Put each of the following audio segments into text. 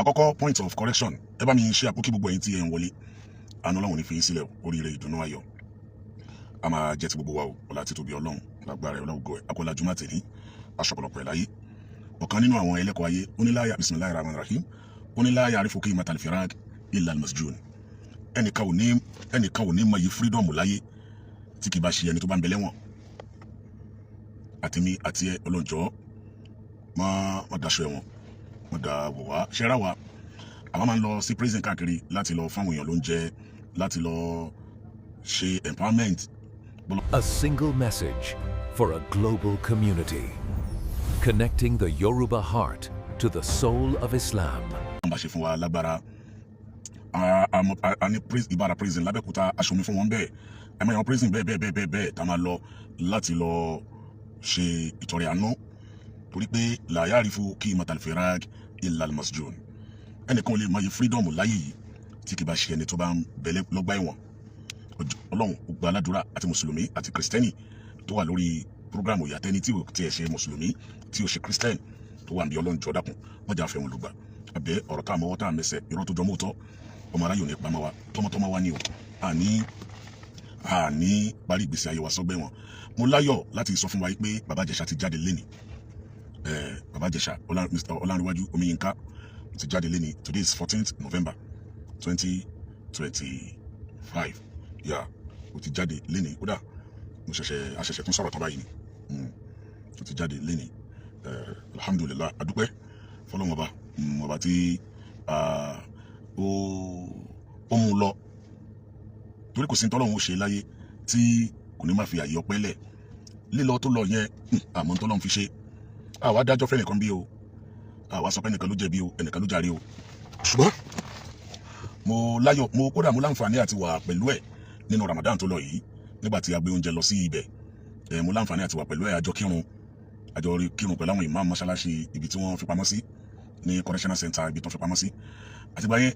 àkọ́kọ́ point of correction ẹ bá mi ṣe àpókí gbogbo ẹ̀yin tí ẹ ń wọlé àánú Ọlọ́run ní fi yín sílẹ̀ oríire ìdùnnú ayọ̀ a máa jẹ́ ti gbogbo wa o ọlá títóbi Ọlọ́run lágbára ẹ̀ ọlọ́gbọ̀ ẹ̀ akọ́lá jùmọ̀ tẹ̀lé aṣọ́pọ̀lọpọ̀ ẹ̀ láyé ọ̀kan nínú àwọn ẹlẹ́kọ̀ọ́ ayé oníláyà bismillahir rahmanir rahim oníláyà àrífò kí matal firag illa al-masjun ẹnìkan ò ní mọ iye freedom láyé tí kì bá ṣe ẹni tó bá ń bẹ lẹ́wọ̀n àtìmí àti ẹ ọlọ́njọ́ má daṣọ ẹ̀wọ̀n má da wọ̀ wá ṣẹ́ra wa àwọn máa ń lọ sí prison káàkiri láti lọ fáwọn èèyàn lóúnjẹ láti lọ ṣe empowerment. A single message for a global community, connecting the Yoruba heart to the soul of Islam. Bá ṣe fún wa lágbára a ní Ìbàrà prison lábẹ́kúta aṣomi fún wọn bẹ́ẹ̀ ẹ máa yan prison bẹ́ẹ̀ tá máa lọ láti lọ ṣe ìtọrẹ àánú torí pé la ya'rifu qimatal firag illa al-masjun ẹnìkan lè mọ iye freedom láyé yìí tí kì bá ṣe ẹni tó bá ń bẹ̀lẹ̀ lọ́gbà ẹ̀wọ̀n. Ọlọ́run gbogbo aládùúrà àti mùsùlùmí àti kìrìsìtẹ́nì tó wà lórí prógrámù ìyàtẹ́ni tí ò tiẹ̀ ṣe mùsùlùmí tí ò ṣe kìrìsìtẹ́nì tó wà ní Ọlọ́run jọ̀ọ́ dákun wọ́n jà fẹ́ wọn lùgbà àbẹ́ ọ̀rọ̀ tá a mọ́wọ́ tá a mẹsẹ̀ irọ́ tó jọ mọ́tọ́ ọmọ aráyò ní pamọ́ wa tọmọtọmọ wa ni o àní parí ìgbésí ayé wa sọ́gbẹ́ wọn. Mo láyọ̀ láti sọ fún wa pé bàbá Ìjẹ̀ṣà ti jáde lénìí bàbá Ìjẹ̀ṣà Mr. Ọlánrewájú Omiyinka ti jáde lénìí. Today is 14th November 2025 yà ó ti jáde lénìí kódà mo àṣẹ̀ṣẹ̀ tún sọ̀rọ̀ tán báyìí ni ó ti jáde lénìí. Alhamdulillah adúpẹ́ fọlọ́wọ́n ọba tí ó mú lọ torí kò sí tọ́lọ́run ó ṣe láyé tí kò ní má fi àyè ọpẹ́ lẹ̀ lílọ tó lọ yẹn àmọ́ tọ́lọ́run fi ṣe àwa dájọ́ fẹ́ nìkan bí o àwa sọ pé ẹnìkan ló jẹ̀bi o ẹnìkan ló jàre o ṣùgbọ́n mo láyọ̀ mo láǹfààní àti wà pẹ̀lú ẹ̀ nínú Ramadan tó lọ yìí nígbà tí a gbé oúnjẹ lọ sí ibẹ̀ mo láǹfààní àti wà pẹ̀lú ẹ̀ àjọ kírun pẹ̀lú àwọn imam mọ́ṣáláṣí ibi tí wọ́n fi pamọ́ sí ní correctional center ibi tó fi pamọ́ sí àtìgbà yẹn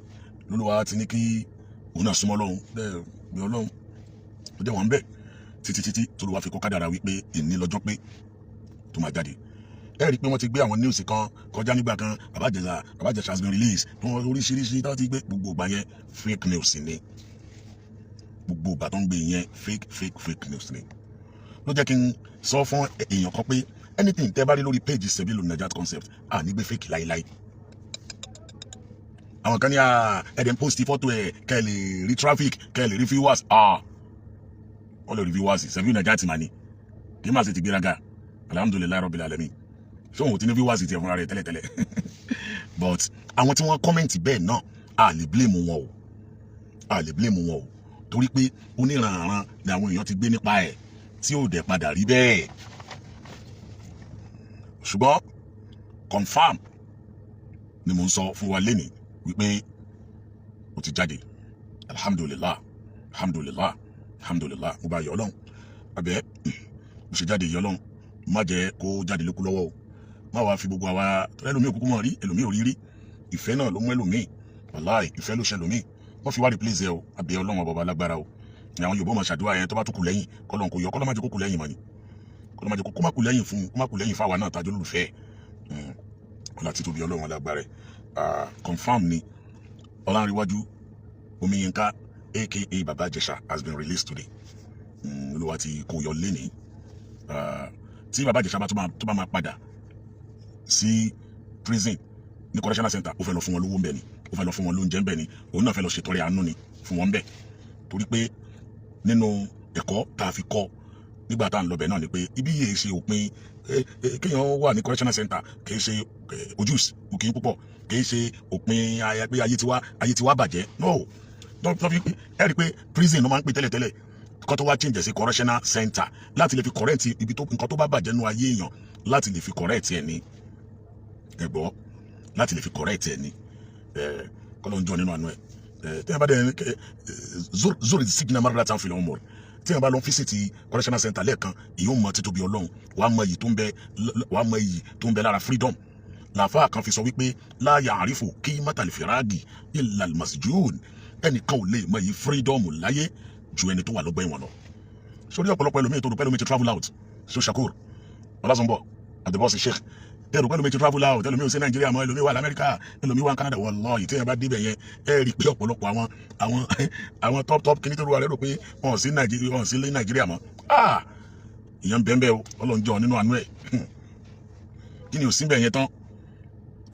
lólúwa ti ní kí òun náà súnmọ́ Ọlọ́run bẹ́ẹ̀ bí Ọlọ́run ó jẹ́ wọn bẹ́ẹ̀ títí tó ló wá fi kọ́ kádàrá wípé ìní lọ́jọ́ pé tó máa jáde. Ẹ rí i pé wọ́n ti gbé àwọn news kan kọjá nígbà kan Baba Ìjẹ̀ṣà has been released tó wọ́n oríṣiríṣi tó ti gbé gbogbo ìgbà yẹn fake news ni gbogbo ìgbà tó ń gbé yẹn fake news ni ló jẹ́ kí n sọ fún èèyàn kan pé anything tẹ́ bá rí lórí page Sebilu Najat Concept ní gbé fake láíláí. Àwọn kan ní ẹ̀dẹ̀ ń post fọ́tò ẹ̀ kẹ́ ẹ lè rí traffic kẹ́ ẹ lè rí viewers wọ́n lè rí viewers Sebilu Najat mà ní kí n máa ṣe ti gbéraga alhamdulilayi rabbil alamin ṣé òun ti ní viewers ti ẹ̀ fúnra rẹ̀ tẹ́lẹ̀tẹ́lẹ̀ but àwọn tí wọ́n comment bẹ́ẹ̀ náà a lè blame wọn o torí pé oníranran ni àwọn èèyàn ti gbé nípa ẹ̀ tí ò dẹ̀ padà rí bẹ́ẹ̀ ṣùgbọ́n confam ni mo ń sọ fún wa lénìí wípé ó ti jáde alhamdulillah mo bá yọ Ọlọ́run abẹ́ mo ṣe jáde yọ Ọlọ́run má jẹ́ kó jáde lókù lọ́wọ́ o má wàá fi gbogbo àwa ẹlòmíì òkúkú mọ̀ rí ẹlòmíì ò rí ìfẹ́ náà ló mú ẹlòmíì wàláì ìfẹ́ ló ṣe ẹlòmíì wọ́n fi wá replace ẹ o abẹ́ Ọlọ́run ọba lágbára o ní àwọn Yorùbá máa ṣàdúrà yẹn tó bá tó kù lẹ́yìn kọ́lọ́n kò yọ kọ́lọ́ má jẹ́ kó kù lẹ́yìn mọ́ ni kọ́lọ́ má jẹ́ kó má kù lẹ́yìn fún kó má kù lẹ́yìn fáwa náà tájọ́ lólùfẹ́ ọlá títóbi Ọlọ́run lágbára confam ni Ọlánrewájú Omiyinka aka Baba Ìjẹ̀ṣà has been released today. Olúwa ti kó yọ lénìí tí Baba Ìjẹ̀ṣà bá tó bá máa padà sí prison ní correctional center ó fẹ́ lọ fún wọn lówó ń bẹ̀ ni ó fẹ́ lọ fún wọn lóúnjẹ ń bẹ̀ ni òun náà fẹ́ lọ ṣètọrẹ àánú ni fún wọn ń bẹ̀ torí pé nínú ẹ̀kọ́ tá a fi kọ́ nígbà tá à ń lọ bẹ̀ náà ni pé ibi yìí ṣe òpin kéèyàn wà ní correctional center kìí ṣe ojúùs òkè púpọ̀ kìí ṣe òpin pé ayé ti wá bàjẹ́ no tó fi ẹ rí i pé prison ló máa ń pè tẹ́lẹ̀tẹ́lẹ̀ kó tó wá change sí correctional center láti lè fi correct ibi tó nǹkan tó bá bàjẹ́ nínú ayé èèyàn láti lè fi correct ẹ̀ ní ẹ̀gbọ́ láti lè fi correct ẹ̀ ní kọ́lọ́ ń jọ nínú àánú ẹ̀ tí wọ́n bá dẹ̀ zoro signal marala tan fi lọ́wọ́ mọ̀ tí wọ́n bá lọ fíṣítì correctional center lẹ́ẹ̀kan èyí ò mọ títóbi Ọlọ́run wàá mọ iyì tó ń bẹ lára freedom làáfà kan fi sọ wípé la ya'rifu qimatal firagi illa al-masjun ẹnìkan ò lè mọ iyì freedom láyé ju ẹni tó wà lọ́gbà ẹ̀wọ̀n lọ. sórí ọ̀pọ̀lọpọ̀ ẹlòmíì tó rò pé ẹlòmíì ti travel out so Shakur Ọlásùnbọ̀ àdìbọ́sì Sheikh tẹ́rù pẹ́lú mi ti travel out ẹlòmí ò sí Nàìjíríà mọ́ ẹlòmí wà l'Amẹ́ríkà ẹlòmí wà ní Canada wallahi tí yẹn bá débẹ̀ yẹn ẹ rí pé ọ̀pọ̀lọpọ̀ àwọn top kìíní tó rú wa lérò pé wọn ò sí Nàìjíríà mọ́ ìyẹn bẹ́ẹ̀ o ọlọ́njọ́ nínú àánú ẹ̀ kí ni ò sí bẹ̀ yẹn tán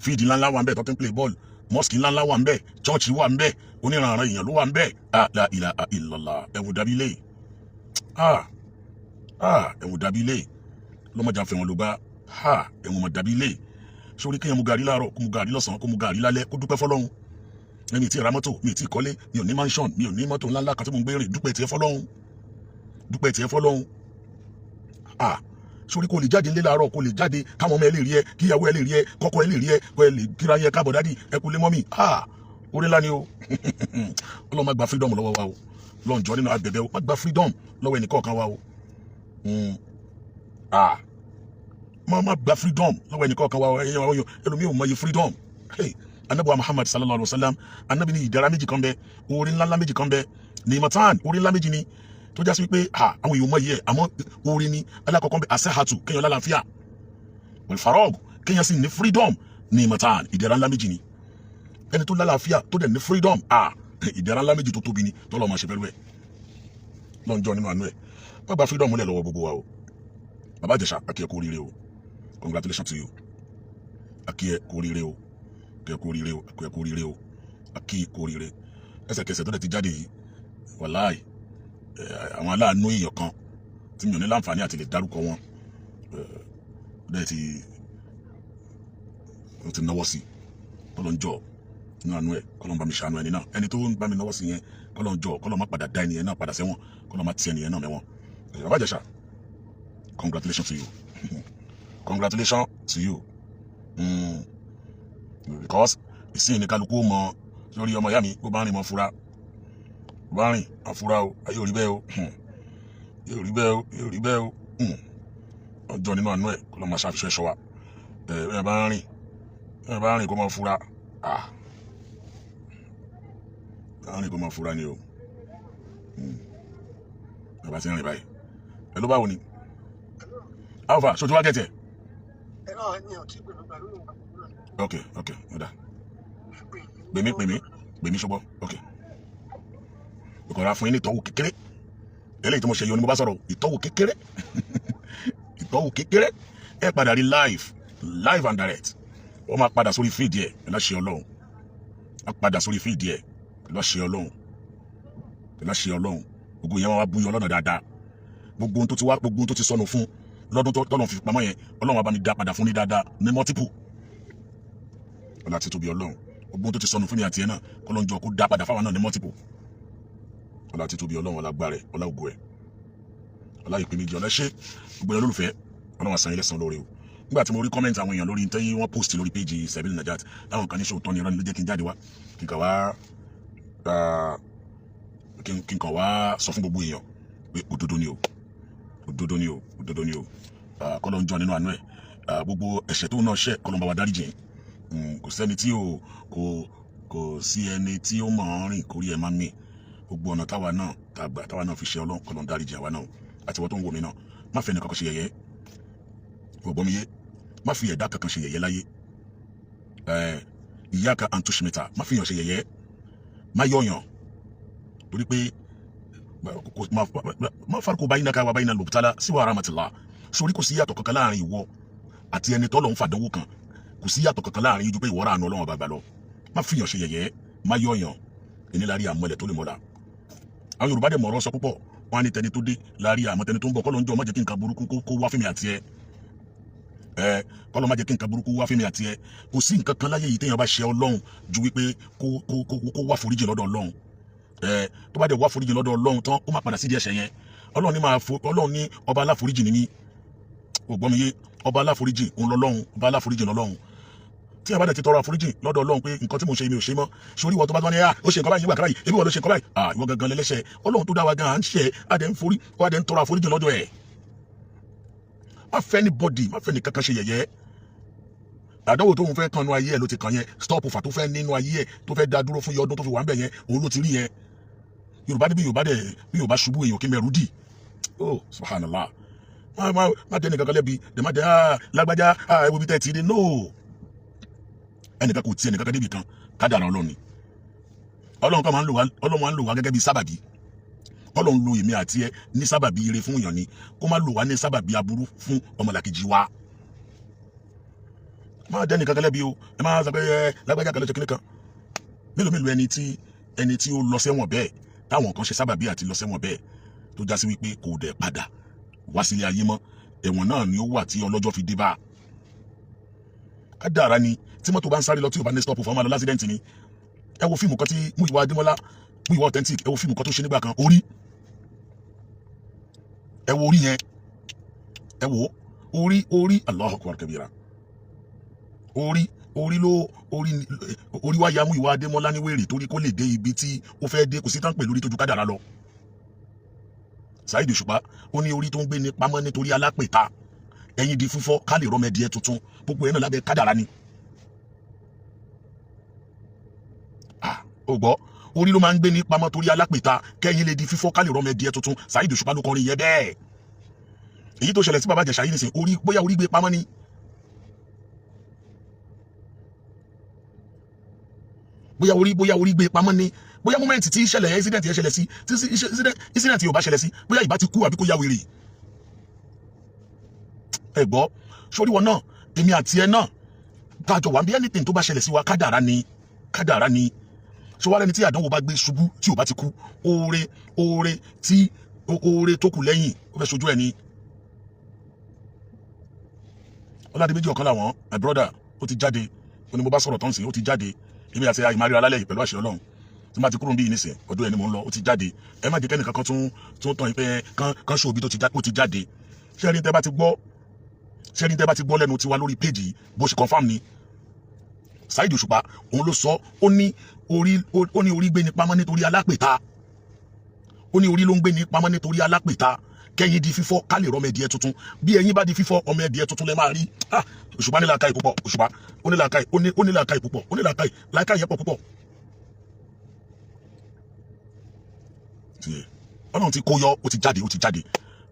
fíìdì ńláńlá wà ń bẹ̀ tó ti ń play ball mosque ńláńlá wà ń bẹ̀ church wà ń bẹ̀ oníranran èèyàn ló wà ń bẹ̀ la ilaha illallah ẹ̀wù dàbí lé ẹ̀wù dàbí lé lọ́mọdé àfẹ́ wọn ló bá ẹ̀wù mọ̀ dàbí lé sórí kéèyàn mu gàrí láàárọ̀ kó mu gàrí lọ́sàn-án kó mu gàrí lálẹ́ kó dúpẹ́ fọlọ́hun mi ti ra mọ́tò mi ti kọ́lé mi ò ní mansion mi ò ní mọ́tò ńláńlá kan tí mo ń gbé rìn dúpẹ́ tiẹ̀ fọlọ́hun sórí kò lè jáde nílé láàárọ̀ kò lè jáde káwọn ọmọ ẹ lè rí ẹ kíyàwó ẹ lè rí ẹ kọ́kọ́ ẹ lè rí ẹ kọ ẹ lè kíra yẹ káàbọ̀ dádì ẹ kú lé mọ́mì orí ńlá ni o Ọlọ́run má gba freedom lọ́wọ́ wa o lọ́njọ́ nínú abẹ̀bẹ̀ o má gba freedom lọ́wọ́ ẹnìkọ̀ọ̀kan wa o má gba freedom lọ́wọ́ ẹnìkọ̀ọ̀kan wa o ẹlòmíì ò mọyì freedom anabuwa Muhammad sallallahu alaihi wa sallam anabi ní ìdára méjì kan bẹ orí ńláńlá méjì kan bẹ ní matan orí ńlá méjì ni tó já sí pé àwọn èèyàn mọyì ẹ àmọ́ orí ni alákọ̀ọ́kọ́ bẹ asehatu kéèyàn lálàáfíà wal farag kéèyàn sì ní freedom ní matan ìdára ńlá méjì ni ẹni tó lálàáfíà tó dẹ̀ ní freedom ìdára ńlá méjì tó tóbi ni tọ́lọ́ máa ṣe fẹ́ rú ẹ̀ lọ́njọ́ nínú àánú ẹ̀ wọ́n gba freedom múlẹ̀ lọ́wọ́ gbogbo wa o bàbá Ìjẹ̀ṣà akíyẹ kú oríire o congratulations to you akíyẹ kú oríire o akíyẹ kú oríire o akíyẹ kú oríire o akíyẹ kú oríire ẹsẹ̀kẹsẹ̀ tó dẹ̀ ti jáde yìí wàláì àwọn aláàánú èèyàn kan tí mi ò ní láǹfààní àti lè dárúkọ wọn dẹ̀ ti náwó sí kọ́lọ́njọ́ nínú àánú ẹ̀ kọ́lọ́n bá mi ṣàánú ẹni náà ẹni tó ń bá mi náwó sí yẹn kọ́lọ́njọ́ kọ́lọ́n má padà dá ẹnìyẹn náà padà sẹ́wọ̀n kọ́lọ́n má ti ẹnìyẹn náà mẹ́wọ̀n bàbá Ìjẹ̀ṣà congratulations to you congratulations to you because ìsìn ní kálukú mọ lórí ọmọ ìyá mi bó bá rìn mọ fura bó bá rìn àfura o ayé ò rí bẹ́ẹ̀ o yóò rí bẹ́ẹ̀ o ọjọ́ nínú àánú ẹ̀ kọ́lọ́n má ṣàfihàn ẹ̀ṣọ́ wa ẹ̀ bá rìn kó mọ fura láàrin kó máa fura ni o bàbá ti ń rìn báyìí ẹ ló báwo ni alpha ṣojú wá gẹ̀tẹ̀. ok ọ̀dà gbèmí ṣọgbọ́ ok ìkọ̀ra fún yín ní ìtọ́wò kékeré eléyìí tí mo ṣe yọ ni mo bá sọ̀rọ̀ ìtọ́wò kékeré ẹ padà rí live and direct wọ́n máa padà sórí fíìdì ẹ̀ láṣẹ Ọlọ́run padà sórí fíìdì ẹ̀ láṣẹ Ọlọ́run gbogbo yẹn wá búyọ lọ́nà dáadáa gbogbo ohun tó ti wá gbogbo ohun tó ti sọnù fún lọ́dún tọ́lọ́run fi pamọ́ yẹn Ọlọ́run wá bá mi dá padà fún ní dáadáa ní multiple ọlá ti tóbi Ọlọ́run gbogbo ohun tó ti sọnù fún mi àti ẹ̀ náà kọ́lọ́njọ́ kó dá padà fáwọn náà ní multiple ọlá ti tóbi Ọlọ́run ọlágbára ẹ̀ ọlá ògo ẹ̀ ọlá ìpè méjì ọlá ṣe gbogbo ẹ̀ lólùfẹ́ Ọlọ́run àṣà ilẹ̀ sàn lóore o nígbà tí mo rí kọ́mẹ́ntì àwọn èèyàn lórí tẹ́yìn wọ́n post lórí péjì Sebil Najat láwọn kan ní ṣòótọ́ ni irọ́ ni ló jẹ́ kí n jáde wá kí n kàn wá sọ fún gbogbo èèyàn pé òdodo ni o kọ́lọ́ ń jọ nínú àánú ẹ̀ gbogbo ẹ̀ṣẹ̀ tó náà ṣẹ̀ kọ́lọ́ ń bá wa dáríjì kò sẹ́ni tí kò sí ẹni tí ó mọ̀ ọ́n rìn kórí ẹ̀ máa ń mì gbogbo ọ̀nà táwa náà fi ṣe Ọlọ́run kọ́lọ́ ń dáríjì àwa náà àti wọ́n tó ń wò mí náà má fẹ́ nìkan kan ṣe yẹ̀yẹ́ gbogbo mi yé má fi ẹ̀dá kankan ṣe yẹ̀yẹ́ láyé iyyaka an tushmita má fi yàn ṣe yẹ̀yẹ́ má yọ̀yàn torí pé má farqu baynaka wa bayna al-mubtala siwa rahmatillah sórí kò sí yàtọ̀ kankan láàrin ìwọ àti ẹni tọ́lọ̀ ń fàdánwò kan kò sí yàtọ̀ kankan láàrin yíjú pé ìwọ rà àánú Ọlọ́run bàbá lọ má fi yàn ṣe yẹ̀yẹ́ má yọ̀yàn ẹni lárí àmọ́lẹ̀ tó lè mọ́la àwọn Yorùbá dẹ̀ mọ̀ọ́rọ́ sọ púpọ̀ wọn á ní tẹni tó dé lárí àmọ́ tẹni tó ń bọ̀ kọ́ ló ń jọ má jẹ́ kí nǹkan burúkú kó wá fẹ́mi àti ẹ kọ́lọ́ má jẹ́ kí nǹkan burúkú wá fẹ́mi àti ẹ kò sí nǹkan kan láyé yìí téèyàn bá ṣe Ọlọ́run ju wípé kó wá foríjì lọ́dọ̀ Ọlọ́run tó bá dẹ̀ wá foríjì lọ́dọ̀ Ọlọ́run tán ó má padà sídìí ẹ̀ṣẹ̀ yẹn Ọlọ́run ní ọba aláforíjì ni mí ògbọ́n mi yé ọba aláforíjì òun lọ́lọ́run ọba aláforíjì lọ́lọ́run tí a bá dẹ̀ ti tọrọ àforíjì lọ́dọ̀ Ọlọ́run pé nǹkan tí mo ṣe mi ò ṣe mọ́ sórí ìwọ tó bá tó wá ní ó ṣe nǹkan báyìí nígbà káyìí ebi wọ́n ló ṣe nǹkan báyìí ìwọ gangan lẹ́lẹ́ṣẹ̀ Ọlọ́run tó dá wa gan à ń ṣe adẹ̀ ń tọrọ àforíjì lọ́dọ̀ ẹ̀ má fẹ́ ní bọ́dì má fẹ́ ní kankan ṣe yẹ̀yẹ́ àdánwò tó ń fẹ́ kanu ayé ẹ̀ ló ti kàn yẹn stop fà tó fẹ́ nínú ayé ẹ̀ tó fẹ́ dá dúró fún iye ọdún tó fi wà ń bẹ̀ yẹn òun ló ti rí yẹn Yorùbá ní bí Yorùbá ṣubú èèyàn kí mẹ́rù dì oh subhanallah má dé ẹnìkan kan lẹ́bi dẹ̀ má dé lágbájá ẹwọ́ bí tẹ́ ti dé no ẹnìkan kò tí ẹnìkan kan débi kan kádàrá Ọlọ́run ni Ọlọ́run kan máa ń lò wá gẹ́gẹ́ bí sábàbí Ọlọ́run lo èmi àti ẹ ní sábàbí ire fún èèyàn ni kó má lò wá ní sábàbí aburú fún ọmọlàkejì wa má dé ẹnìkan kan lẹ́bi o ẹ má sọ pé lágbájá kan ló ṣe kíní kan mélòó ẹni tí ó lọ sẹ́wọ̀n bẹ́ẹ̀ táwọn kan ṣe sábàbí àti lọ sẹ́wọ̀n bẹ́ẹ̀ tó já sí wípé kò dẹ̀ padà wá sílé ayé mọ́ ẹ̀wọ̀n náà ni ó wà tí ọlọ́jọ́ fi dé bá kádàrá ni tí mọ́tò bá ń sáré lọ tí ò bá ní stop fún ọmọ lọ lásìdẹ́ǹtì ni ẹ wo fíìmù kan tí Múyìwá Adémọ́lá Múyìwá authentic ẹ wo fíìmù kan tó ṣe nígbà kan orí ẹ wo orí yẹn ẹ wo orí Allahu Akbar kabira orí wá ya Múyìwá Adémọ́lá ní wèrè torí kó lè dé ibi tí ó fẹ́ dé kò sí tán pè lórí tójú kádàrá lọ Saheed Òṣùpá ó ní orí tó ń gbé ní pamọ́ nítorí alápèta ẹ̀yìn di fífọ́ ká lè rọ́mọ ẹdìẹ tuntun gbogbo ẹ̀ náà lábẹ́ kádàrá ni ó gbọ́ orí ló máa ń gbé ní pamọ́ torí alápèta kẹ́yìn lè di fífọ́ ká lè rọ́mọ ẹdìẹ tuntun Saheed Òṣùpá ló kọrin yẹn bẹ́ẹ̀ èyí tó ṣẹlẹ̀ sí bàbá Ìjẹ̀ṣà yìí nìsín bóyá orí gbé pamọ́ ni bóyá orí gbé pamọ́ ni bóyá mọ́mẹ́ǹtì tí ìṣẹ̀lẹ̀ incident yẹn ṣẹlẹ̀ sí tí incident yóò bá ṣẹlẹ̀ sí bóyá ìbá ti kú àbí kó ya wèrè ẹ gbọ́ sórí wọn náà èmi àti ẹ náà tájọ wà bí anything tó bá ṣẹlẹ̀ sí wa kádàrá ni ṣé wàá lẹni tí àdánwò bá gbé ṣubú tí ò bá ti kú oore tó kù lẹ́yìn ó fẹ́ ṣojú ẹ̀ ni Ọládìméjì ọ̀kan làwọn my brother ó ti jáde ó ní mo bá sọ̀rọ̀ tán sí ó ti jáde èmi àti àìmárí alálẹ̀ yìí pẹ̀lú àṣẹ Ọlọ́run tí máa ti kúrò bí ìnísìn ọdún ẹni mò ń lọ ó ti jáde ẹ má jẹ́ kẹ́nìkan kan tún tàn yín pé kan ṣòbí tó ti jáde ṣẹ́rí tẹ́ bá ti gbọ́ lẹ́nu tiwa lórí péjì bó ṣe confam ni Saheed Òṣùpá òun ló sọ ó ní orí gbé ní pamọ́ nítorí alápèta ó ní orí ló ń gbé ní pamọ́ nítorí alápèta kẹ́yìn di fífọ́ ká lè rọ́mọ ẹdìẹ tuntun bí ẹ̀yin bá di fífọ́ ọmọ ẹdìẹ tuntun lẹ máa rí Òṣùpá ní làákàyè púpọ̀ Òṣùpá ó ní làákàyè púpọ̀ ó ní làákàyè pọ̀ púpọ̀ Ọlọ́run ti kó yọ ó ti jáde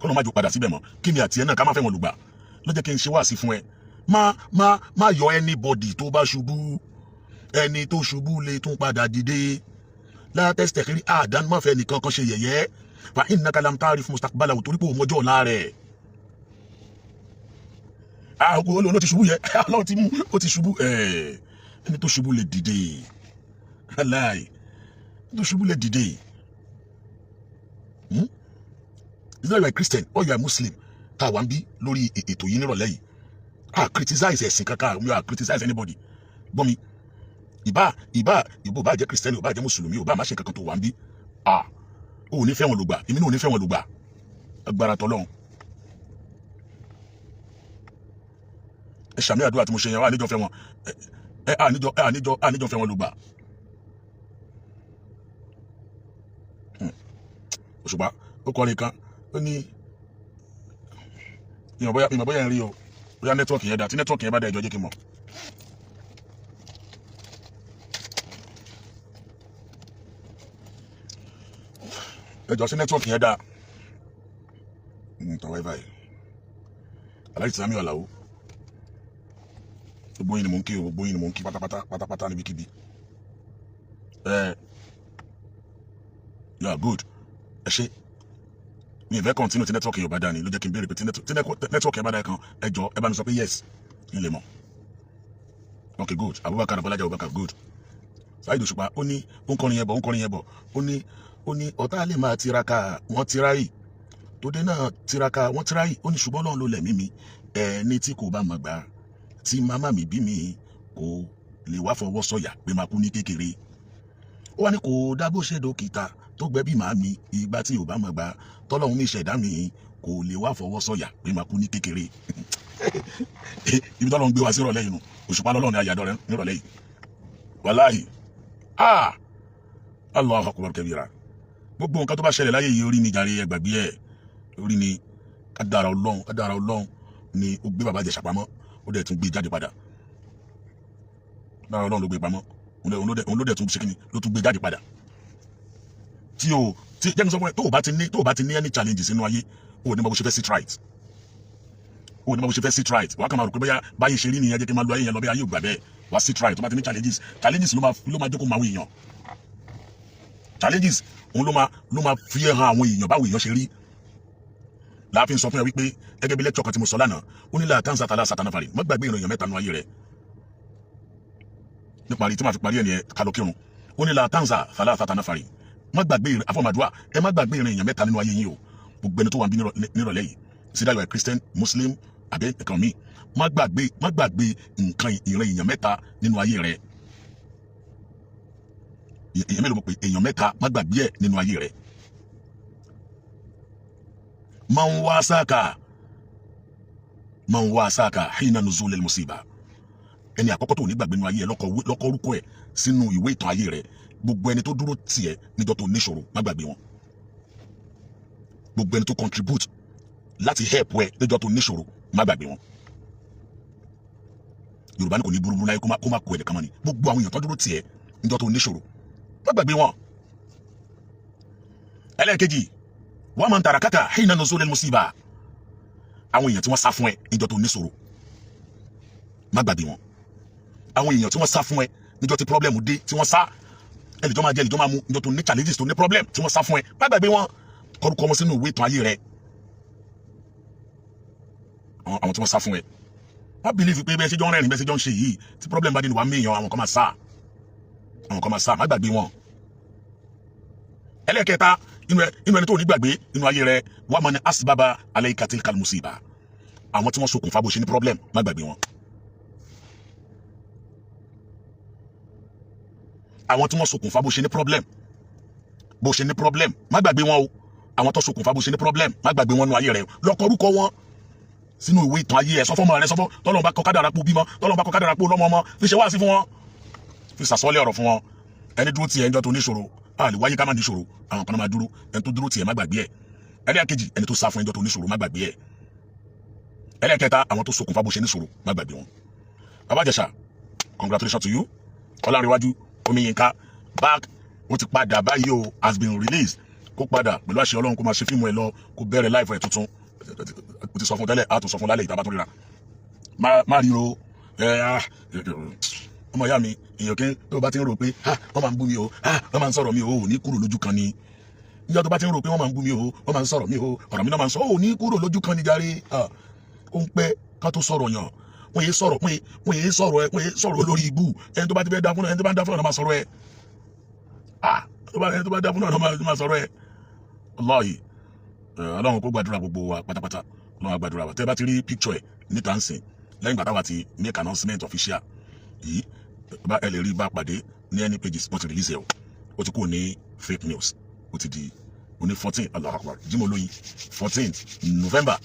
kọ́nà má jò padà síbẹ̀ mọ́ kí ni àti ẹ̀ náà ká má fẹ́ wọn lùgbà ló jẹ́ kí n ṣe wá sí fún ẹ má yọ anybody tó bá ṣubú ẹni tó ṣubú lè tún padà dìde látẹ́sítẹ̀ kiri àdánù má fẹ́ nìkan kan ṣe yẹ̀yẹ́ fa innaka lam ta'rif mustaqbalahu torí pé òun mọjọ́ ọ̀la rẹ̀ olóòlò ti ṣubú yẹ Ọlọ́run ti mú ó ti ṣubú ẹni tó ṣubú lè dìde aláì tó ṣubú lè dìde either you are a Christian or you are a Muslim tá a wà ń bí lórí ètò yìí nírọ̀lẹ́ yìí criticize ẹ̀sìn kankan we are criticize anybody gbọ́n mi ìbò bá jẹ́ Christian ò bá jẹ́ Mùsùlùmí ò bá má ṣe kankan tó wà ń bí ò ní fẹ́ wọn lùgbà èmi náà ò ní fẹ́ wọn lùgbà agbára tọ́lọ́run ẹ ṣàmì àdúrà tí mo ṣe yẹn wá àníjọ fẹ́ wọn àníjọ fẹ́ wọn lùgbà Òṣùpá ó kọrin kan ó ní ìmọ̀ bóyá ń rí o bóyá nẹ́tíwọ̀kì yẹn dá tí nẹ́tíwọ̀kì yẹn bá dá ẹjọ́ jẹ́ kí n mọ̀ ẹjọ́ sí nẹ́tíwọ̀kì yẹn dá tọwọ́ ẹ̀bá yìí Aláàjì Sàmí Àlàó gbogbo yín ni mò ń kí pátápátá níbikíbi yeah good ẹ ṣe mi ìfẹ́ continue tí nẹ́tíwọ̀kì yóò bá dá ni ló jẹ́ kí n béèrè pé tí nẹ́tíwọ̀kì yẹn bá dá kan ẹjọ́ ẹ bá mi sọ pé yes n lè mọ̀ okay good Abubakar Abọ́lájà Abubakar good Saheed Òṣùpá ó ní ó ń kọrin yẹn bọ̀ ó ní ọ̀tá lè máa tiraka wọ́n tiráyì tó dé náà tiraka wọ́n tiráyì ó ní ṣùgbọ́n Ọlọ́run ló lẹ̀mí mi ẹni tí kò bá mọ̀ gbà tí màmá mi bí mi kò lè wá fọwọ́ sọ̀yà pé máa kú ní kékeré ó wá ní kò dá bó ṣe dókítà tó gbẹ́bí màá mi ìgbà tí ò bá mọ̀ gbà tọ́lọ́run mi ṣẹ̀dá mi kò lè wá fọwọ́ sọ̀yà pé máa kú ní kékeré ibi tọ́lọ́run gbé wa sí ìrọ̀lẹ́ yìí nù Òṣùpá lọ́lọ́run ní àyàdọ́ rẹ nírọ̀lẹ́ yìí wàláhì Allahu Akbar kabira gbogbo nǹkan tó bá ṣẹlẹ̀ láyé yìí orí ni jàre ẹgbàgbé ẹ̀ orí ni kádàrá Ọlọ́run ni ó gbé bàbá Ìjẹ̀ṣà pamọ́ ó dẹ̀ tún gbé jáde padà kádàrá Ọlọ́run ló gbé pamọ́ òun ló dẹ̀ tún ṣe kíni ló tún gbé jáde padà tí jẹ́ kí n sọ fún ẹ tó o bá ti ní any challenges nínú ayé o ò ní mọ bó ṣe fẹ́ sit right o ní bá bó ṣe fẹ́ sit right wà á kàn máa rò pé báyìí ṣe rí nìyẹn jẹ́ kí n máa lo ayé yẹn lọ bí ayé ò gbà bẹ́ẹ̀ wà á sit right tó bá ti ní challenges ló máa jókòó máa àwọn èèyàn challenges òun ló máa fi hàn àwọn èèyàn báwo èèyàn ṣe rí láàfin sọ fún ẹ wípé gẹ́gẹ́ bí lecture kan tí mo sọ lánàá ó ní la tansa tala satana fari má gbàgbé ìròyìn mẹ́ta nínú ayé rẹ níparí tí màá fi parí ẹ̀ nìyẹn kálọ̀ kírun ó ní la tansa tala satana fari má gbàgbé àfọ̀màdúà ẹ má gbàgbé ìròyìn mẹ́ta nínú ayé yín o gbogbo ẹni tó wà nírọ̀lẹ́ yìí sídà yóò Christian Muslim àbẹ nǹkan mi má gbàgbé nǹkan ìròyìn mẹ́ta nínú ayé rẹ èèyàn mélòó mo pè èèyàn mẹ́ta má gbàgbé ẹ̀ nínú ayé rẹ man wasaka hina nuzul al-musiba ẹni àkọ́kọ́ tó ní gbàgbé nínú ayé ẹ lọ́kọ orúkọ ẹ̀ sínú ìwé ìtàn ayé rẹ gbogbo ẹni tó dúró tiẹ̀ níjọ́ tó níṣòro má gbàgbé wọn gbogbo ẹni tó contribute láti help ẹ níjọ́ tó níṣòro má gbàgbé wọn Yorùbá ní kò ní burúburú láyé kó má kó ẹ̀dẹ̀ kan mọ́ ni gbogbo àwọn èèyàn tó dúró tiẹ̀ níjọ́ tó níṣòro má gbàgbé wọn. ẹlẹ́ẹ̀kejì wa man tarakaka hina nuzul al-musiba àwọn èèyàn tí wọ́n sá fún ẹ níjọ́ tó níṣòro má gbàgbé wọn àwọn èèyàn tí wọ́n sá fún ẹ níjọ́ tí problem dé tí wọ́n sá ẹlẹ́jọ́ máa jẹ́ ẹlẹ́jọ́ máa mú níjọ́ tó ní challenges tó ní problem tí wọ́n sá fún ẹ má gbàgbé wọn kọ́rùkọ́ wọn sínú ìwé ìtàn ayé rẹ àwọn tí wọ́n sá fún ẹ má believe pé bẹ́ẹ̀ ṣe jọ ń rẹ́rìn bẹ́ẹ̀ ṣe jọ ń ṣe yìí tí problem bá dé ní wàá méèyàn àwọn kan máa sá má gbàgbé wọn. ẹlẹ́ẹ̀kẹta inú ẹni tó ní gbàgbé inú ayé rẹ wà mọ́ ní asibaba alayka tilkal musiba àwọn tí wọ́n ṣokùnfà bó ṣe ní problem má gbàgbé wọn. àwọn tí wọ́n ṣokùnfà bó ṣe ní problem má gbàgbé wọn o àwọn tó ṣokùnfà bó ṣe ní problem má gbàgbé wọn nínú ayé rẹ lọ́kọ orúkọ wọn sínú ìwé ìtàn ayé ẹ sọ fọmọ rẹ sọfọ tọ́lọ́run bá kọ kádàrá pò bímọ tọ́lọ́run bá kọ kádàrá pò lọ́mọ ọmọ fi ṣe wá sí fún wọn fi sàsọ́lẹ̀ ọ̀rọ̀ fún wọn ẹni dúró tiẹ̀ ẹjọ́ tó níṣòro a lè wáyé ká má níṣòro àwọn kan máa dúró ẹni tó dúró tiẹ̀ má gbàgbé ẹ̀ ẹlẹ́ẹ̀kejì ẹni tó sá fún ẹjọ́ tó níṣòro má gbàgbé ẹ̀ ẹlẹ́ẹ̀kẹta àwọn tó ṣokùnfà bó ṣe níṣòro má gbàgbé wọn. Baba Ijesha, congratulations to you. Ọlárẹ̀wájú Omiyinka back ó ti padà báyìí o has been released kó padà pẹ̀lú àṣẹ Ọlọ́run kó máa ṣe fíìmù ẹ̀ lọ kó bẹ̀rẹ̀ láìfọ̀ ẹ̀ tuntun ó ti sọ fún tẹ́lẹ̀ á tún sọ fún lálẹ́ ìtàbá tó ríra má ríro ọmọ ìyá mi èèyàn kí tó bá ti ń rò pé wọ́n máa ń bú mi o wọ́n máa ń sọ̀rọ̀ mi o ò ní kúrò lójú kan ni níjọ́ tó bá ti ń rò pé wọ́n máa ń bú mi o wọ́n máa ń sọ̀rọ̀ mi o ọ̀rọ̀ mi náà máa ń sọ ò ní kúrò lójú kan ni jàre ó ń pẹ́ ká tó sọ̀rọ̀ yàn wọ́n yé sọ̀rọ̀ lórí ibú ẹni tó bá ti fẹ́ dá fún ẹni tó bá ń dá fún ọ̀nà máa sọ̀rọ̀ ẹ̀ ẹni tó bá dá fún ọ̀nà máa sọ̀rọ̀ ẹ̀ Wallahi Ọlọ́run kó gbàdúrà gbogbo wa pátápátá Ọlọ́run gbàdúrà wa tẹ́ bá ti rí picture ẹ̀ níta ń sìn lẹ́yìn gbàtà wa ti make announcement official yìí bá ẹ lè rí bá pàdé ní any pages wọ́n ti release ẹ̀ o ó ti kúrò ní fake news ó ti di oní 14 Allahu Akbar Jimoh Oloyin 14 November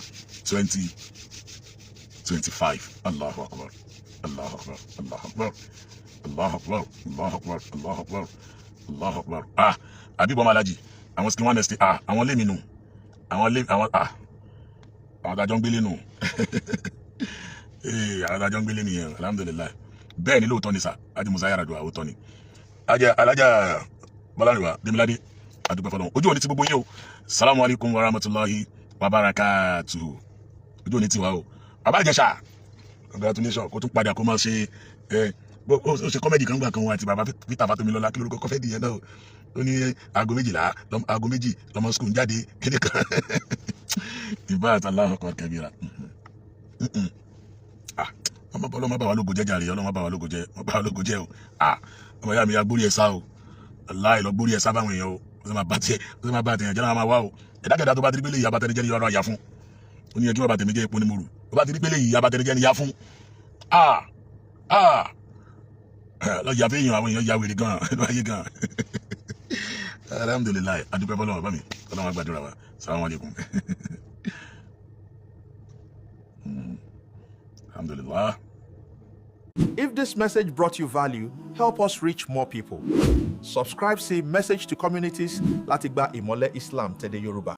2025 Allahu Akbar Allahu Akbar Allahu Akbar Allahu Akbar Allahu Akbar Allahu Akbar Allahu Akbar Habeeb Omalaji àwọn skin one st àwọn lé mi nù àwọn adájọ́ ń gbélé nù àwọn adájọ́ ń gbélé nìyẹn alhamdulillah bẹ́ẹ̀ ni lóòótọ́ ni sà ájí musa yàrá dùn àwòtọ́ ni alájà Bọ́lárìnwá Démiládé adúpẹ́ fọlọ́run ojú òní ti gbogbo yín o salamu alaykum wa rahmatulahi wa barakatuhu ojú òní ti wá o Baba Ijesha congratulations kó tún padà kó máa ṣe ó ṣe kọ́mẹ́dì kan gbà kan wọn àti bàbá Peter Fatomilola kí lórúkọ kọ́fẹ́dì yẹn náà ó ní aago méjì lọmọ skul jáde kéde kan ìbá àtàláhùn kan kẹbíra ọlọ́mọ bá wa lógo jẹ́ jàre ọlọ́mọ bá wa lógo jẹ́ o ọmọ ìyá mi ya gbórí ẹ̀ sá o láì lọ gbórí ẹ̀ sá báwọn èèyàn o ó sì máa bá tiẹ̀ jẹ́ náà máa wá o ẹ̀dákẹ́dá tó bá ti rí pélé ìyá bàtẹ́ni jẹ́ ní ọ̀rọ̀ àyà fún ó ní ẹkí bàbá tèmi jẹ́ epo ní mòrù ó bá ti rí pélé ìyá bàtẹ́ni jẹ́ ní yá fún lọ́jà fẹ́ èèyàn àwọn èèyàn ya wèrè gan ló ayé gan alhamdulilayi adúpẹ́ fọlọ́wọ́ bá mi ọlọ́wọ́ gbàdúrà wa salamu alaykum alhamdulillah. If this message brought you value, help us reach more people. Subscribe say message to communities láti gba ìmọ́lẹ̀ Islam tẹ̀lé Yorùbá.